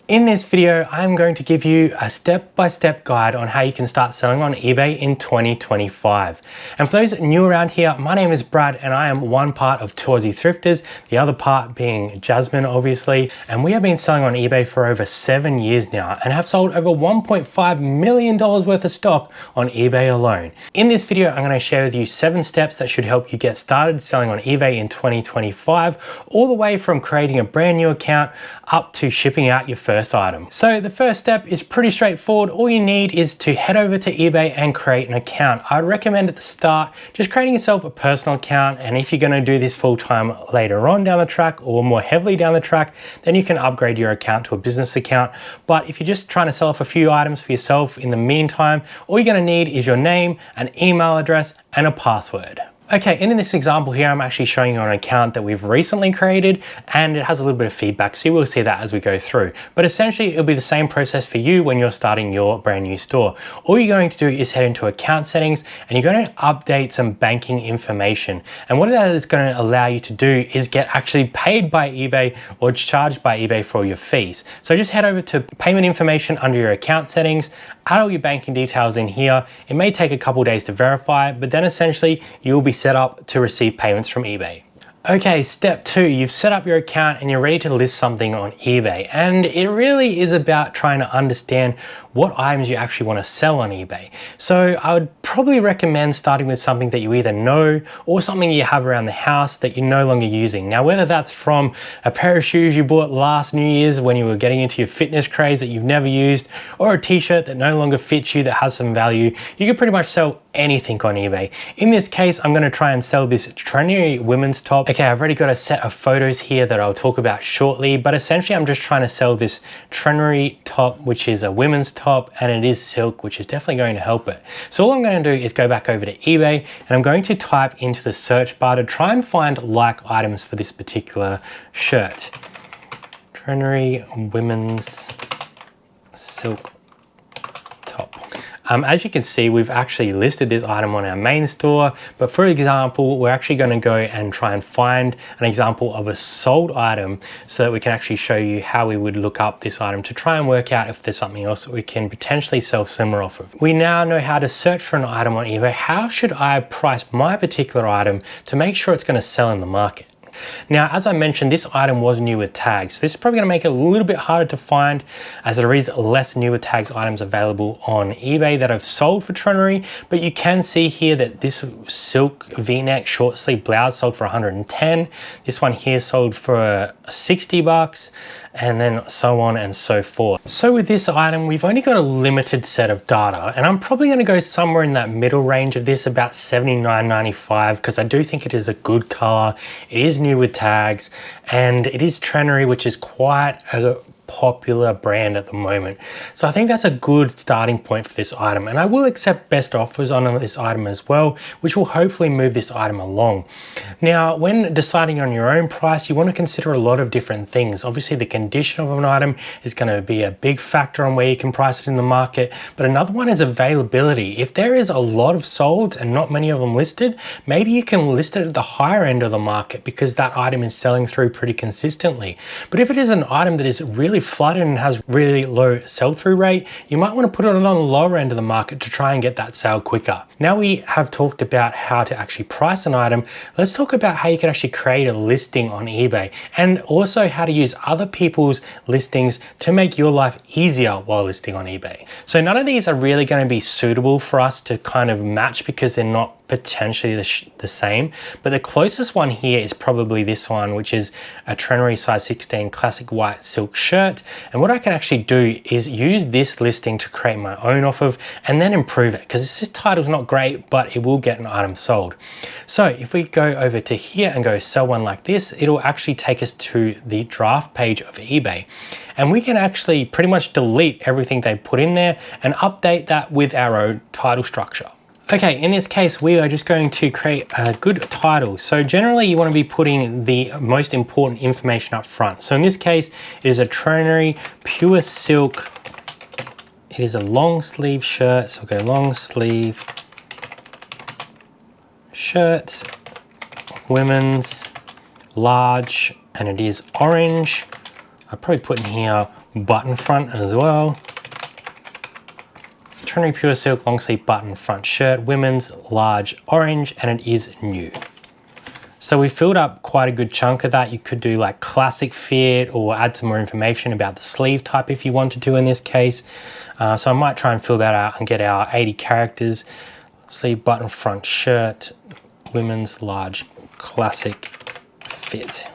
In this video, I'm going to give you a step-by-step guide on how you can start selling on eBay in 2025. And for those new around here, my name is Brad and I am one part of Two Aussie Thrifters, the other part being Jasmine, obviously. And we have been selling on eBay for over 7 years now and have sold over $1.5 million worth of stock on eBay alone. In this video, I'm going to share with you 7 steps that should help you get started selling on eBay in 2025, all the way from creating a brand new account up to shipping out your first item. So the first step is pretty straightforward. All you need is to head over to eBay and create an account. I'd recommend at the start just creating yourself a personal account, and if you're going to do this full time later on down the track or more heavily down the track, then you can upgrade your account to a business account. But if you're just trying to sell off a few items for yourself in the meantime, all you're going to need is your name, an email address, and a password. Okay, and in this example here, I'm actually showing you an account that we've recently created, and it has a little bit of feedback, so you will see that as we go through. But essentially, it'll be the same process for you when you're starting your brand new store. All you're going to do is head into account settings, and you're going to update some banking information. And what that is going to allow you to do is get actually paid by eBay or charged by eBay for your fees. So just head over to payment information under your account settings, add all your banking details in here. It may take a couple days to verify, but then essentially you'll be set up to receive payments from eBay. Okay, step 2, you've set up your account and you're ready to list something on eBay. And it really is about trying to understand what items you actually want to sell on eBay. So I would probably recommend starting with something that you either know or something you have around the house that you're no longer using. Now, whether that's from a pair of shoes you bought last New Year's when you were getting into your fitness craze that you've never used, or a t-shirt that no longer fits you that has some value, you can pretty much sell anything on eBay. In this case, I'm going to try and sell this trendy women's top. Okay, I've already got a set of photos here that I'll talk about shortly, but essentially I'm just trying to sell this trendy top, which is a women's top, and it is silk, which is definitely going to help it. So all I'm going to do is go back over to eBay and I'm going to type into the search bar to try and find like items for this particular shirt. Trendy women's silk top. As you can see, we've actually listed this item on our main store, but for example, we're actually going to go and try and find an example of a sold item so that we can actually show you how we would look up this item to try and work out if there's something else that we can potentially sell similar off of. We now know how to search for an item on eBay. How should I price my particular item to make sure it's going to sell in the market? Now, as I mentioned, this item was new with tags. So this is probably going to make it a little bit harder to find as there is less new with tags items available on eBay that have sold for Trenery. But you can see here that this silk v-neck short sleeve blouse sold for 110. This one here sold for 60 bucks. And then so on and so forth. So with this item, we've only got a limited set of data, and I'm probably going to go somewhere in that middle range of this, about $79.95, because I do think it is a good color. It is new with tags, and it is Trenery, which is quite a popular brand at the moment. So I think that's a good starting point for this item, and I will accept best offers on this item as well, which will hopefully move this item along. Now, when deciding on your own price, you want to consider a lot of different things. Obviously, the condition of an item is going to be a big factor on where you can price it in the market, but another one is availability. If there is a lot of solds and not many of them listed, maybe you can list it at the higher end of the market because that item is selling through pretty consistently. But if it is an item that is really flooded and has really low sell-through rate, you might want to put it on the lower end of the market to try and get that sale quicker. Now we have talked about how to actually price an item, let's talk about how you can actually create a listing on eBay, and also how to use other people's listings to make your life easier while listing on eBay. So none of these are really going to be suitable for us to kind of match because they're not potentially the same, but the closest one here is probably this one, which is a Trenery size 16 classic white silk shirt. And what I can actually do is use this listing to create my own off of and then improve it, because this title's not great, but it will get an item sold. So if we go over to here and go sell one like this, it'll actually take us to the draft page of eBay, and we can actually pretty much delete everything they put in there and update that with our own title structure. Okay, in this case, we are just going to create a good title. So generally you want to be putting the most important information up front. So in this case, it is a Trenery pure silk. It is a long sleeve shirt. So we'll go long sleeve shirts, women's, large, and it is orange. I'll probably put in here button front as well. Trinity Pure Silk long sleeve button front shirt, women's large orange, and it is new. So we filled up quite a good chunk of that. You could do like classic fit or add some more information about the sleeve type if you wanted to in this case. So I might try and fill that out and get our 80 characters. Sleeve button front shirt, women's large classic fit.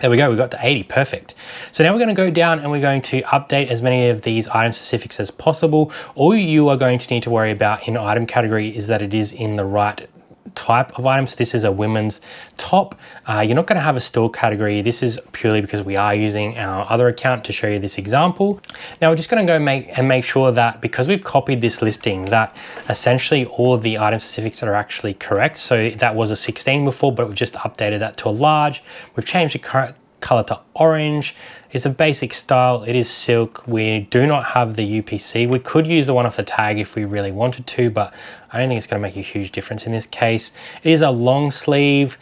There we go, we got to 80, perfect. So now we're gonna go down and we're going to update as many of these item specifics as possible. All you are going to need to worry about in item category is that it is in the right type of items. This is a women's top. You're not going to have a store category. This is purely because we are using our other account to show you this example. Now we're just going to go make sure that because we've copied this listing that essentially all of the item specifics are actually correct. So that was a 16 before, but we've just updated that to a large. We've changed the color to orange. It's a basic style. It is silk. We do not have the UPC. We could use the one off the tag if we really wanted to, but I don't think it's going to make a huge difference in this case. It is a long sleeve.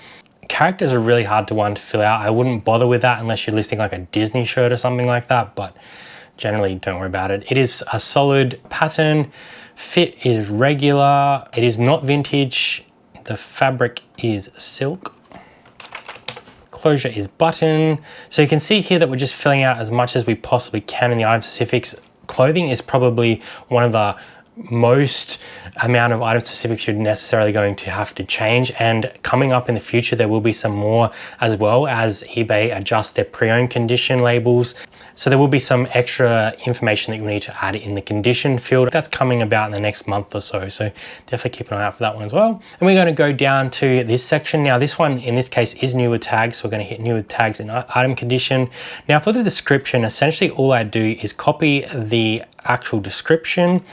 Characters are really hard to fill out. I wouldn't bother with that unless you're listing like a Disney shirt or something like that, but generally don't worry about it. It is a solid pattern. Fit is regular. It is not vintage. The fabric is silk. Closure is button. So you can see here that we're just filling out as much as we possibly can in the item specifics. Clothing is probably one of the most amount of item specifics you're necessarily going to have to change, and coming up in the future there will be some more as well as eBay adjusts their pre-owned condition labels. So there will be some extra information that you need to add in the condition field. That's coming about in the next month or so. So definitely keep an eye out for that one as well. And we're going to go down to this section. Now this one in this case is new with tags. So we're going to hit new with tags in item condition. Now for the description, essentially all I do is copy the actual description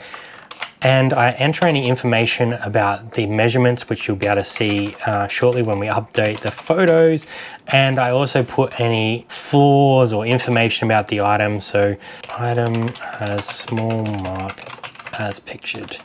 and I enter any information about the measurements, which you'll be able to see shortly when we update the photos. And I also put any flaws or information about the item. So item has small mark as pictured.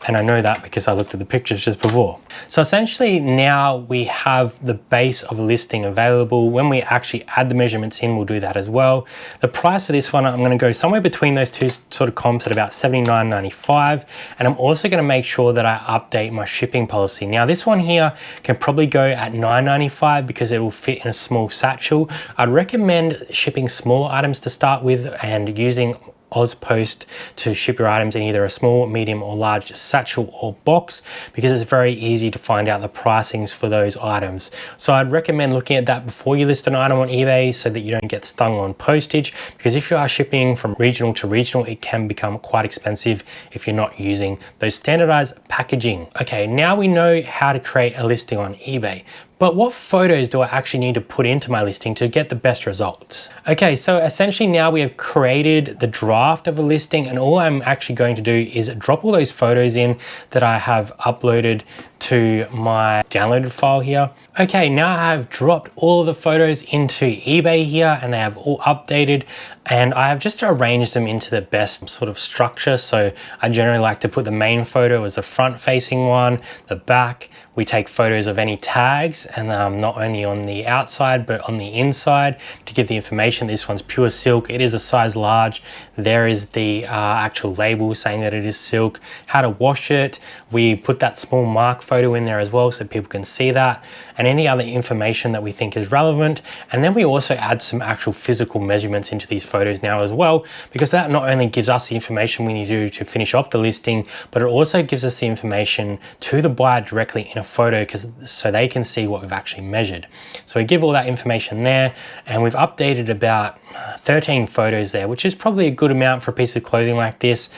And I know that because I looked at the pictures just before. So essentially now we have the base of a listing available. When we actually add the measurements in, we'll do that as well. The price for this one, I'm gonna go somewhere between those two sort of comps at about $79.95. And I'm also gonna make sure that I update my shipping policy. Now this one here can probably go at $9.95 because it will fit in a small satchel. I'd recommend shipping small items to start with and using Ozpost to ship your items in either a small, medium or large satchel or box, because it's very easy to find out the pricings for those items. So I'd recommend looking at that before you list an item on eBay so that you don't get stung on postage, because if you are shipping from regional to regional, it can become quite expensive if you're not using those standardized packaging. Okay, now we know how to create a listing on eBay. But what photos do I actually need to put into my listing to get the best results? Okay, so essentially now we have created the draft of a listing, and all I'm actually going to do is drop all those photos in that I have uploaded to my downloaded file here. Okay, now I have dropped all of the photos into eBay here and they have all updated, and I have just arranged them into the best sort of structure. So I generally like to put the main photo as the front facing one, the back. We take photos of any tags, and not only on the outside but on the inside to give the information. This one's pure silk. It is a size large. There is the actual label saying that it is silk. How to wash it. We put that small mark photo in there as well so people can see that, and any other information that we think is relevant. And then we also add some actual physical measurements into these photos now as well, because that not only gives us the information we need to finish off the listing, but it also gives us the information to the buyer directly in a photo, so they can see what we've actually measured. So we give all that information there, and we've updated about 13 photos there, which is probably a good amount for a piece of clothing like this.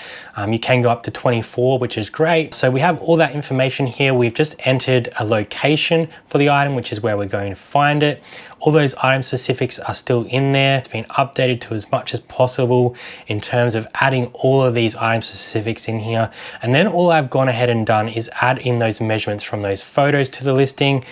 You can go up to 24, which is great. So we have all that information here. We've just entered a location for the item, which is where we're going to find it. All those item specifics are still in there. It's been updated to as much as possible in terms of adding all of these item specifics in here. And then all I've gone ahead and done is add in those measurements from those photos to the listing,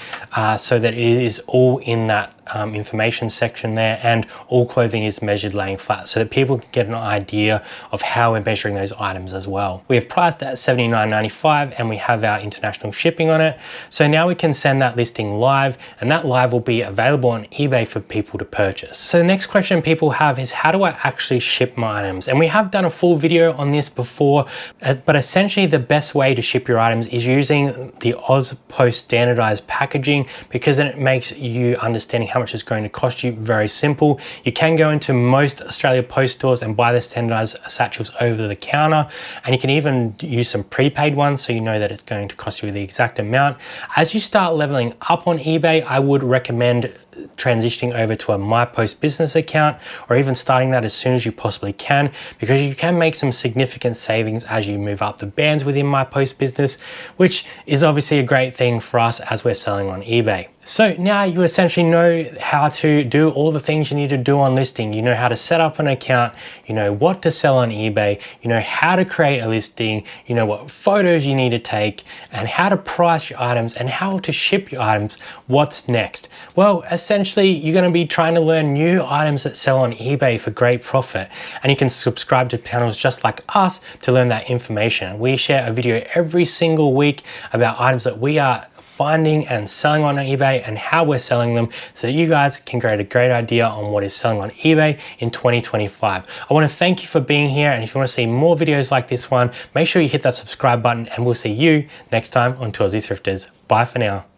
so that it is all in that information section there, and all clothing is measured laying flat so that people can get an idea of how we're measuring those items as well. We have priced at $79.95 and we have our international shipping on it. So now we can send that listing live, and that live will be available on on eBay for people to purchase. So the next question people have is, how do I actually ship my items? And we have done a full video on this before, but essentially the best way to ship your items is using the AusPost standardized packaging, because then it makes you understanding how much it's going to cost you very simple. You can go into most Australia Post stores and buy the standardized satchels over the counter, and you can even use some prepaid ones so you know that it's going to cost you the exact amount. As you start leveling up on eBay, I would recommend transitioning over to a MyPost business account, or even starting that as soon as you possibly can, because you can make some significant savings as you move up the bands within MyPost business, which is obviously a great thing for us as we're selling on eBay. So now you essentially know how to do all the things you need to do on listing. You know how to set up an account, you know what to sell on eBay, you know how to create a listing, you know what photos you need to take, and how to price your items and how to ship your items. What's next? Well, essentially you're going to be trying to learn new items that sell on eBay for great profit, and you can subscribe to channels just like us to learn that information. We share a video every single week about items that we are finding and selling on eBay and how we're selling them, so that you guys can get a great idea on what is selling on eBay in 2025. I want to thank you for being here, and if you want to see more videos like this one, make sure you hit that subscribe button, and we'll see you next time on Toolsy Thrifters. Bye for now.